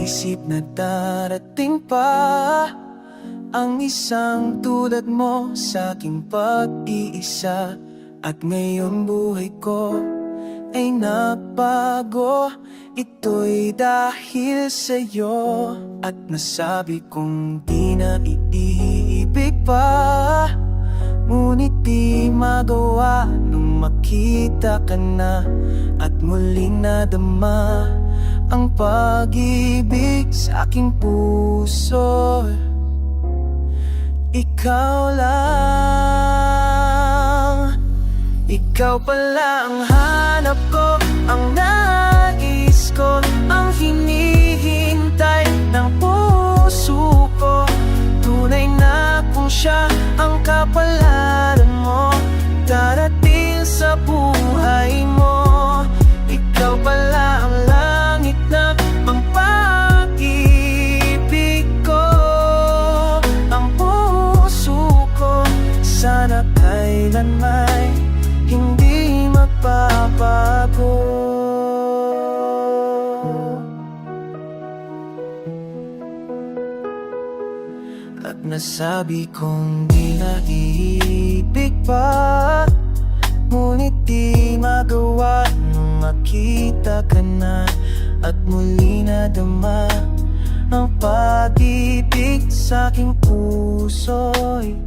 iniisip na darating pa ang isang tulad mo sa aking pag-iisa. At ngayon buhay ko ay nabago. Ito'y dahil sa'yo. At nasabi kong di na iibig pa, ngunit di magawa nung makita ka na. At muling nadama ang pag-ibig sa aking puso. Ikaw lang, ikaw pala ang hanap ko, ang nais ko, ang hinihintay ng puso ko. Tunay na kung siya ang kapalaran mo, darating sa buhay mo. Ikaw pala ang langit na pang-pag-ibig ko, ang puso ko. Sana kailanman hindi magbabago. At nasabi kong di na iibig pa, ngunit di magawa nung makita ka na. At muli nadama ang pag-ibig sa aking puso'y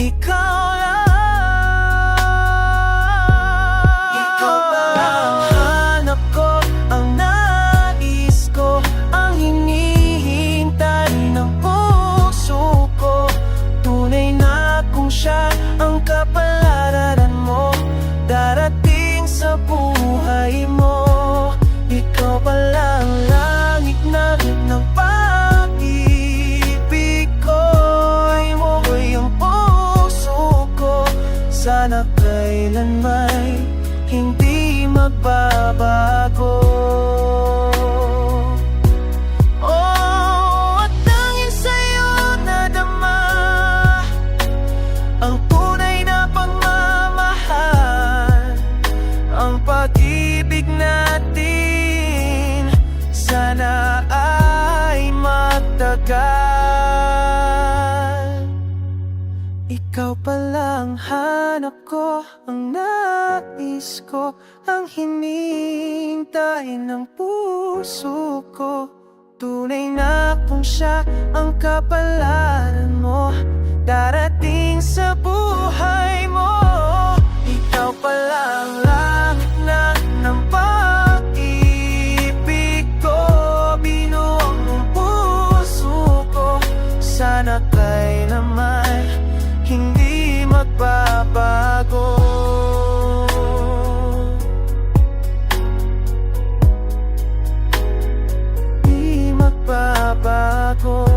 ikaw lang. Ikaw pa ang hanap ko, ang nais ko, ang hinihintay ng puso ko. Tunay na kung siya ang kapalaran mo, darating sa buhay mo. Ikaw pala ang langit na ng pag-ibig ko. Mo'y ang puso ko, sana kailanman hindi magbabago. Oh, at tanging sa'yo nadama ang tunay na pagmamahal, ang pag-ibig natin sana ay magtagal. Ikaw pala ang hanap ko, ang nais ko, ang hinihintay ng puso ko. Tunay na kung siya ang kapalaran mo, darating sa buhay mo. Ikaw pala ang langit na ng pag-ibig ko, binuo ng puso ko. Sana kailanman hindi magbabago. Di magbabago.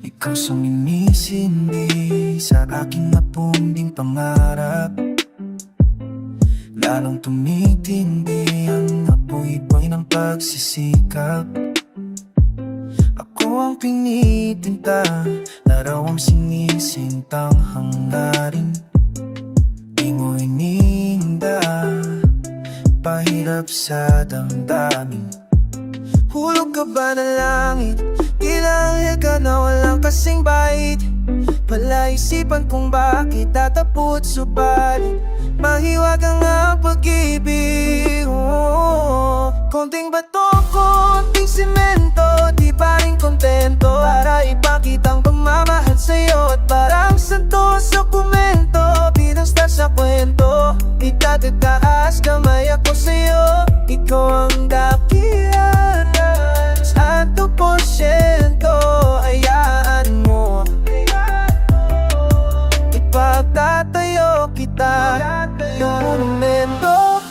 Ikaw suminisindi sa aking napumbing pangarap, lalong tumitindi ang apoy-poy ng pagsisikap. Ako ang pinitinta, larawang sinisintang hanggarin. Di mo ininda, pahirap sa damdamin. Hulog ka ba na langit? Ilang ka na walang kasing bait. Palaisipan kung bakit tatapot subalit mahiwagang ang pag-ibig. Konting bato, konting simento, di pa rin kontento para ipakitang pagmamahal sa'yo. At parang santo sa komento, bilang star sa kwento, itatataas kamay ako sa'yo. Ikaw ang dakilan sa 100%, hayaan mo ipagtatayo kita ng monumento,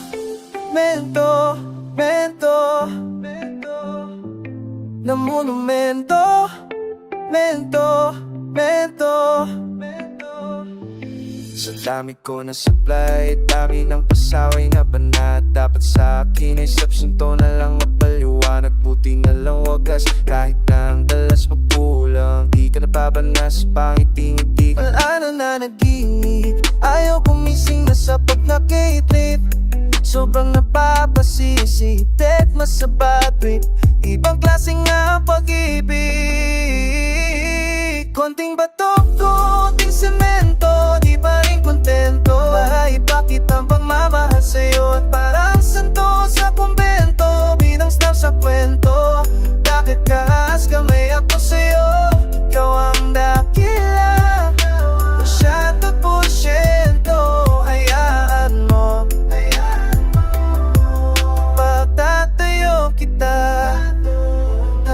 mento, mento, ng monumento, mento, mento. Sa dami ko na supply, dami ng pasaway na banat. Dapat sa akin ay subsunto na lang mapaliwanag. Buti na lang wagas, kahit na ang dalas magpulang. Di ka nababanas, pangiti-ngiti. Wala na nanaginip, ayaw gumising na sa pagnakitrip. Sobrang napapasisi, dead masabat trip. Ibang klase nga pag-ibig. Konting batok, konting semento, di pa rin kontento. Bahay, bakit ang pagmamahal sa'yo? At parang santo sa kumbento, binang star sa kwento. Bakit kaas kamay ako sa'yo? Ikaw ang dakila, masyado porsyento. Hayaan mo, pagtatayo kita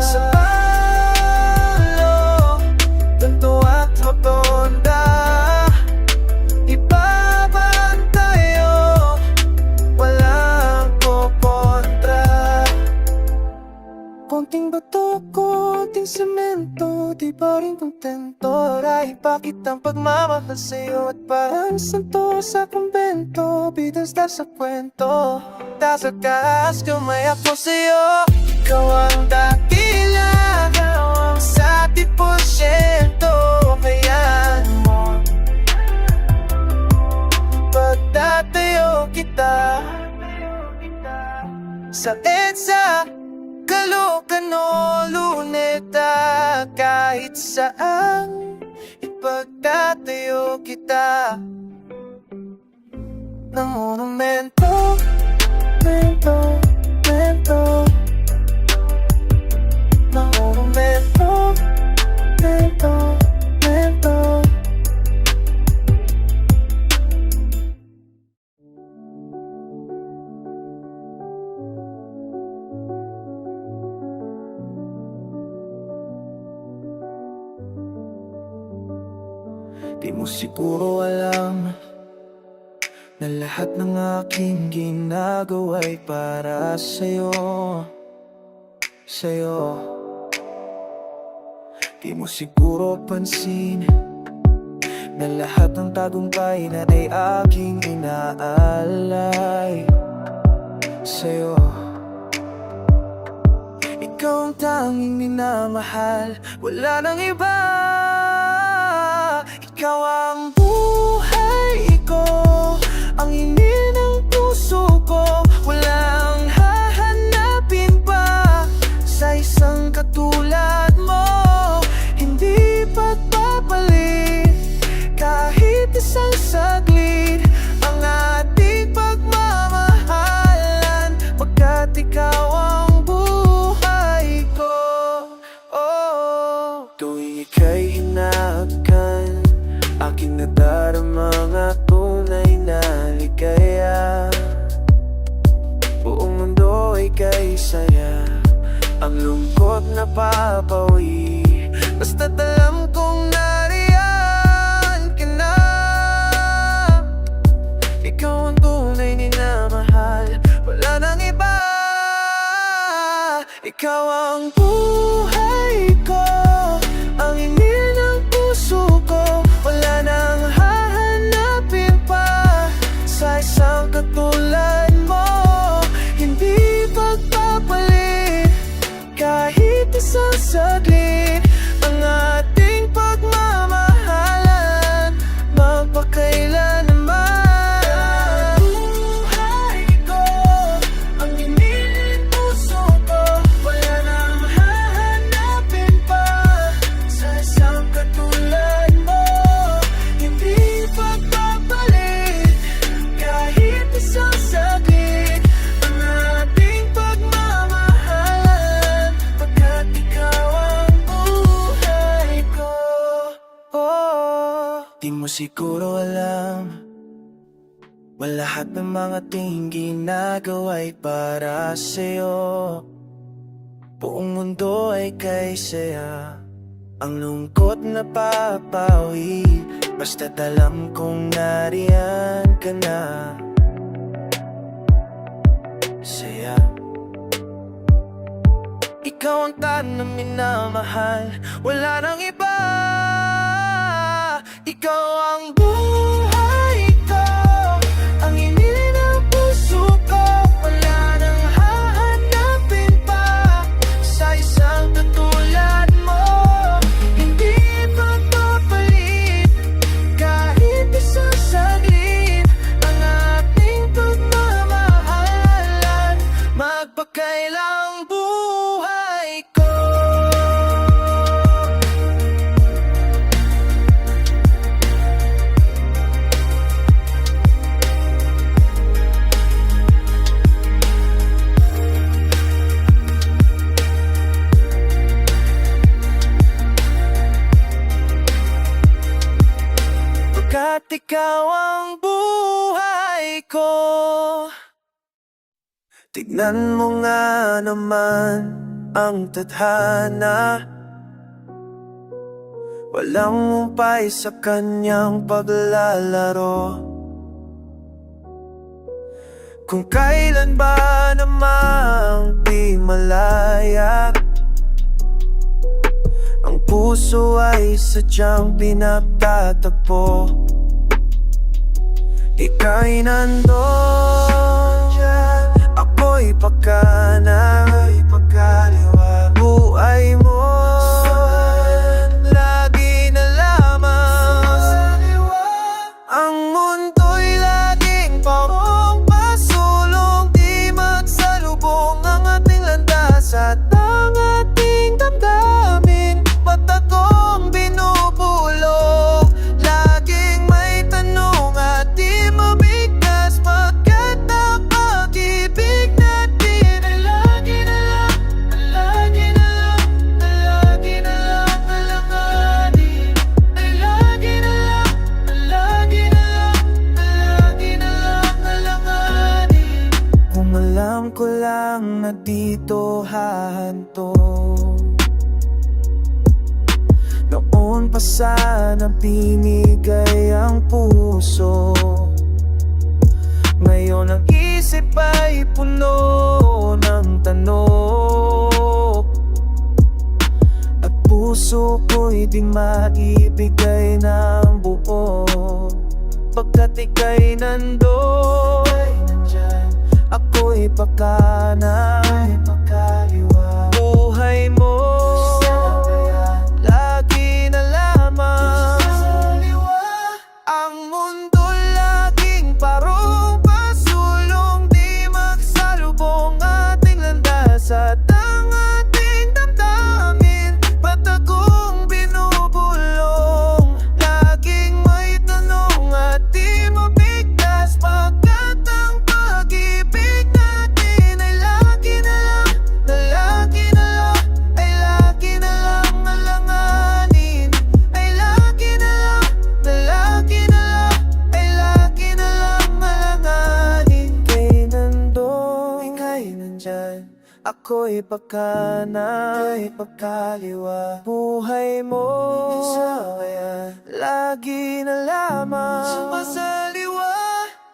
sa palo, tanto at rotonda. Ibabantayo, walang kukontra. Konting bato, konting semento, di pa rin kontento. Rahi, bakit ang pagmamahal sa'yo? At parang santo sa kumbento, bidang star sa kwento. Nasa kaas, kamay ako sa'yo. Ikaw ang dakila, ikaw ang sati porsyento. Hayaan mo, pagtatayo kita sa EDSA, Caloocan o Luneta. Kahit saan, ipagtatayo kita ng monumento, mento, mento. Ng monumento, mento, mento. Di mo siguro alam na lahat ng aking ginagawa'y para sa'yo, sa'yo. Di mo siguro pansin na lahat ng tagumpay na ay aking inaalay sa'yo. Ikaw ang tanging minamahal, wala nang iba. Ikaw ang buhay ko, ang hingin ng puso ko. Walang hahanapin pa sa isang katulad mo. Hindi pagpapalit kahit isang saglit ang ating pagmamahalan, pagkat ikaw ang buhay ko. Oh, tuwing ika'y hinahagan, aking nadarama nga tunay na ligaya. Buong mundo ay kay saya, ang lungkot na papawi. Basta't alam kong nariyan ka na. Ikaw ang tunay minamahal, wala nang iba. Ikaw ang buhay ko, ang hingin ng puso ko. Wala nang hahanapin pa sa isang katulad mo. Hindi pagpapalit kahit isang saglit ang ating pagmamahalan, magpakailanman. Buhay ko, ang hingin ng puso ko. Wala nang hahanapin pa sa isang katulad mo. Hindi pagpapalit kahit isang saglit ang ating pagmamahalan, pagkat ikaw ang buhay ko. Oh, di mo siguro alam, lahat ng mga ating ginagawa'y para sa'yo. Buong mundo ay kay saya, ang lungkot na papawi. Basta't alam kong nariyan ka na. Saya, ikaw ang tanang minamahal, wala nang iba. Ikaw ang buhay Pagkat ikaw ang buhay ko. Tignan mo nga naman ang tadhana, walang humpay sa kanyang paglalaro. Kung kailan ba namang di malaya, ang puso ay sadyang pinagtatagpo. Ika'y nandun, ako'y pagkana, buhay mo lagi na lamang. Ang mundo'y laging parang pasulong, di magsalubong ang ating landas at ang ating damdamin. Patagong binubulong, laging may tanong at di mabigkas, pagkat ang pag-ibig natin ay lagi na lang, lagi na lang, lagi na lang alanganin. Ay lagi na lang, lagi na lang, lagi na lang alanganin. Kung alam ko lang na dito hahanto, noon pa sana binigay ang puso. Ngayon ang isip ay puno ng tanong, at puso ko'y di maibigay ng buo. Pagkat ika'y nandun, ako'y pagkana, buhay mo lagi na lamang. Ang mundo laging parong pasulong, di magsalubong ating landas at ang ating damdamin. Patagong binubulong, laging may tanong at di mabigkas, pagkat ang pag-ibig natin ay lagi na lang, na lagi na lang, ay lagi na lang alanganin. Ay lagi na lang, na lagi na lang, ay lagi na lang alanganin. Ika'y nandun, ika'y nandyan, ako'y pagkana, ako'y pagkaliwa. Buhay mo sa kaya lagi na lamang sumasaliwa.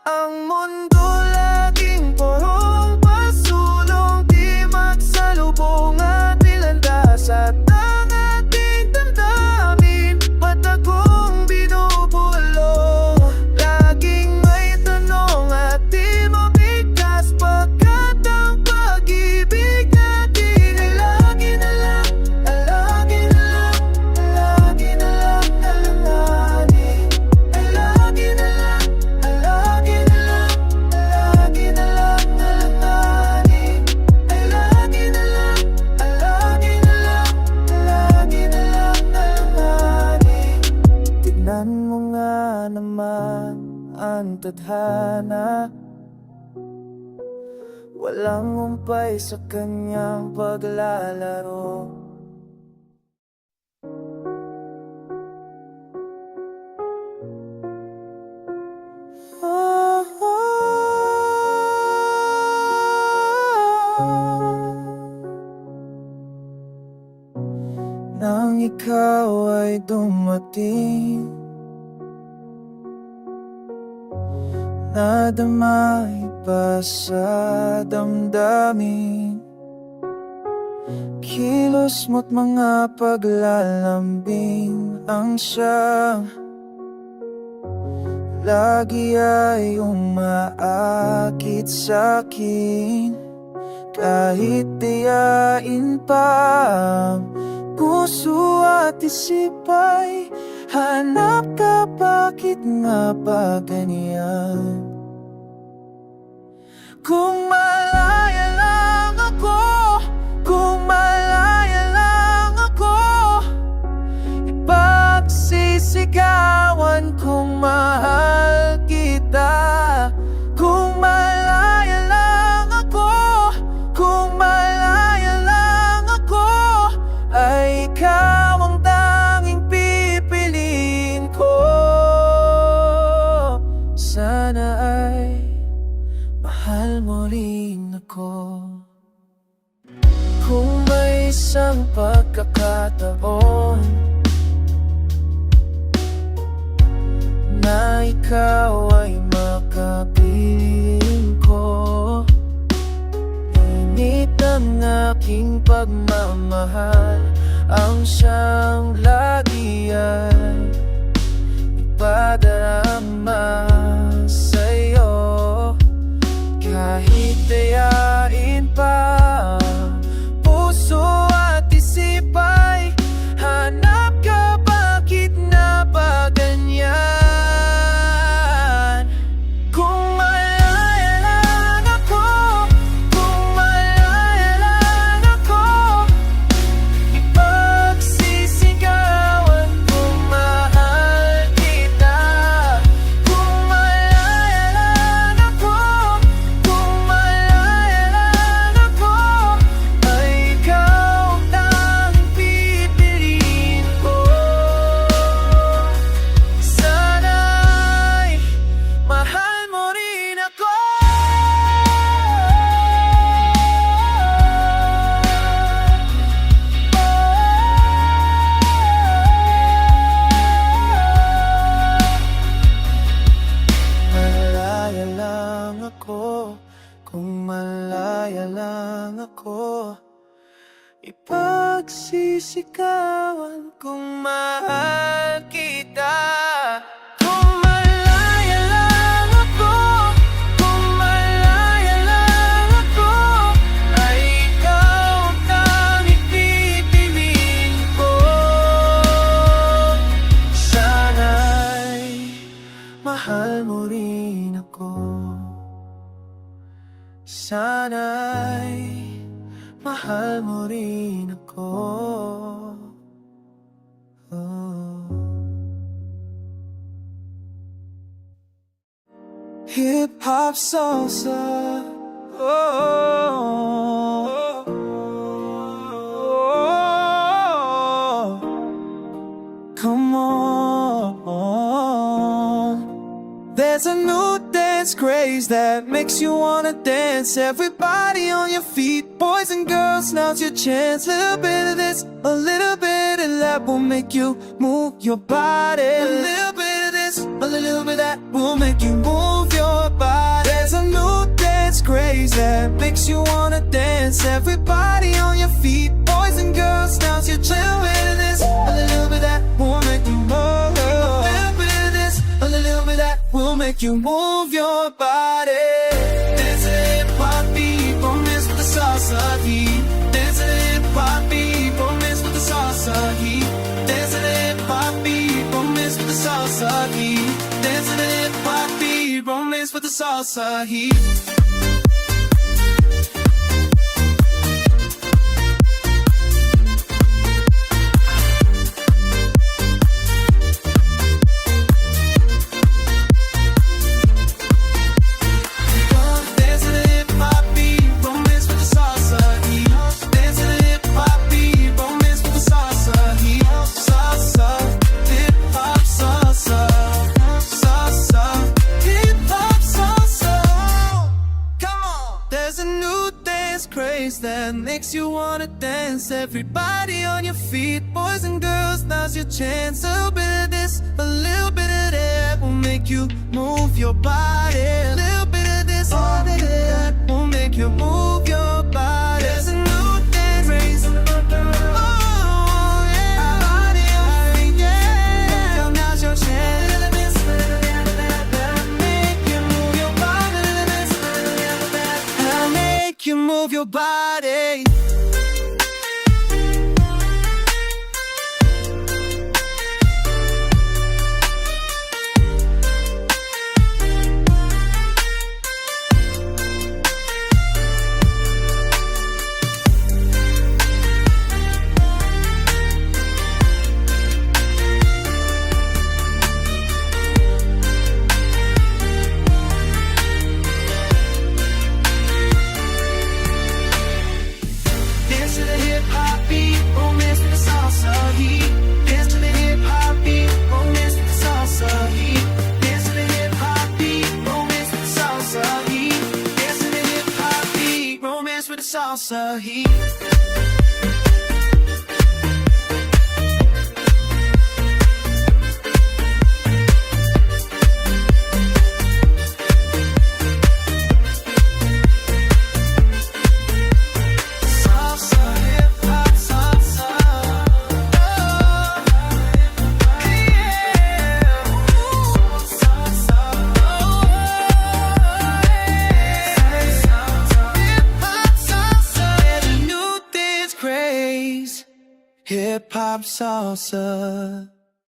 Ang mundo laging porong pasulong, di magsalubong ating landas at ang ating damdamin. Patagong binubulong, laging may tanong at di mabigkas, pagkat ang pag-ibig natin ay lagi na lang, lagi na lang, lagi na lang alanganin. Ay lagi na lang, lagi na lang, lagi na lang alanganin. Ay lagi na lang, lagi na lang, lagi na lang alanganin. Tignan mo nga naman ang tadhana, walang humpay sa kanyang paglalaro. Nang ikaw ay dumating, nadamay pa sa damdamin. Kilos mo't mga paglalambing ang siyang lagi ay umaakit sa'kin. Kahit tiyain pa ang puso at isip ay hanap ka, bakit nga ba ganyan? Kung malaya lang ako, kung malaya lang ako, ipagsisigawan kong mahal kita. Kung malaya lang ako, kung malaya lang ako, ay ikaw ang tanging pipiliin ko. ikaw ay makapiling ko. Init ng aking pagmamahal, ang siyang lagi ay ipadarama sa'yo. Kahit dayain pa puso at isip ay hanap ka, bakit na ba ganyan? Kung malaya lang ako, kung malaya lang ako, ipagsisigawan kung mahal kita. Kung malaya lang ako, kung malaya lang ako, ay ikaw ang pipiliin ko. Sana'y mahal mo rin ako. Malaya lang ako, kung malaya lang ako, ipagsisigawan kung mahal kita. Kung malaya lang ako, kung malaya lang ako, ay ikaw ang ipipiliin ko. Sana'y mahal mo rin ako. Sana'y mahal mo rin ako. Hip-hop salsa, come on. There's a new dance craze that makes you wanna dance. Everybody on your feet, boys and girls, now's your chance. Little bit of this, a little bit of that will make you move your body. A little bit of this, a little bit of that will make you move your body. There's a new dance craze that makes you wanna dance. Everybody on your feet, boys and girls, now's your chance. A little bit of this, a little bit of that will make you move. A little bit of this, a little bit of that will make you move your body. Dance a hip-hop beat, don't mess with the salsa heat. Dance a hip-hop beat, don't mess with the salsa heat. Dance a hip-hop beat, don't mess with the salsa heat. Dance a hip-hop beat, don't mess with the salsa heat. That makes you wanna dance. Everybody on your feet, boys and girls, now's your chance. A little bit of this, a little bit of that will make you move your body. A little bit of this, a little bit of that will make you move your body. There's a new dance craze. Oh yeah, body on your feet, yeah. Now's your chance. Make you move your body. I'll make you move your body. Salsa heat. hip-hop salsa.